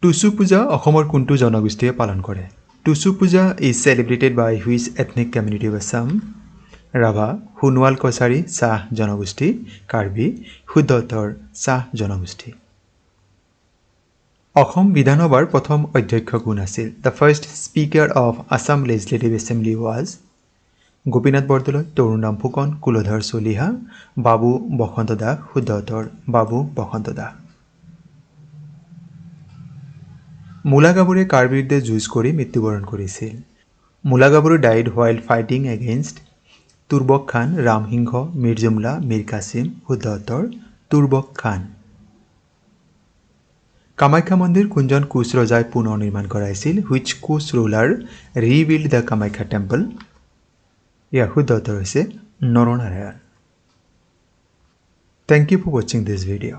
টুসু পূজা অসমৰ কোনটো জনগোষ্ঠীয়ে পালন কৰে? টুসু পূজা is celebrated by which ethnic community of Assam? Rabha, Sonowal Kachari, চাহ জনগোষ্ঠী, কাৰ্বি, শুদ্ধ উত্তৰ চাহ জনগোষ্ঠী। অসম বিধানসভাৰ প্ৰথম অধ্যক্ষ কোন আছিল? The first speaker of Assam Legislative Assembly was Gopinath Bordoloi, Tarunram Phukan, Kuladhar Chaliha, বাবু বসন্ত দাস, শুদ্ধ উত্তৰ বাবু বসন্ত দাস। মূলা গাভৰুৱে কাৰ বিৰুদ্ধে যুঁজ কৰি মৃত্যুবৰণ কৰিছিল? মূলা গাভৰু died while fighting against Turbak খান, ৰামসিংহ, মীৰ জুমলা, মীৰ কাছিম, শুদ্ধ উত্তৰ তুৰ্বক খান। কামাখ্যা মন্দিৰ কোনজন কোচ ৰজাই পুনৰ নিৰ্মাণ কৰাইছিল? Which Koch ruler rebuilt the Kamakhya temple? ইয়াৰ শুদ্ধ উত্তৰ হৈছে Naranarayan. Thank you for watching this video.